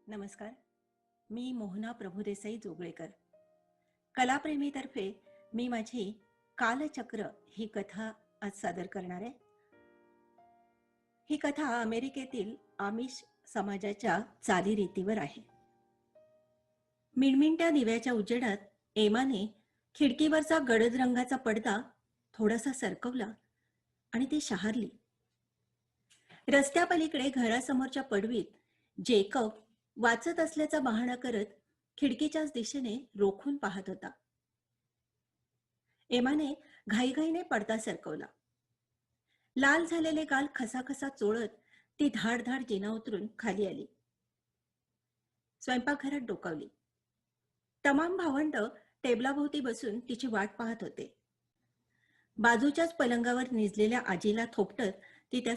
नमस्कार. मी मोहना प्रभुदेसाई जोगळेकर. कलाप्रेमीतर्फे मी माझी कालचक्र ही कथा आज सादर करणार आहे. ही कथा अमेरिकेतील आमिष समाजाच्या चालीरीतीवर आहे. मिणमिणत्या दिव्याच्या उजेडात एमाने खिडकीवरचा गडद रंगाचा पडदा थोडासा सरकवला आणि ती शहारली. रस्त्यापलीकडे घरासमोरच्या पडवीत जेकब वाचत असल्याचा बहाणा करत खिडकीच्याच दिशेने रोखून पाहत होता. एमाने घाईघाईने पडदा सरकवला. लाल झालेले गाल खसाखसा चोळत ती धाड धाड जिना उतरून खाली आली. स्वयंपाकघरात डोकावली. तमाम भावंड टेबलाभोवती बसून तिची वाट पाहत होते. बाजूच्याच पलंगावर निजलेल्या आजीला थोपटत ती त्या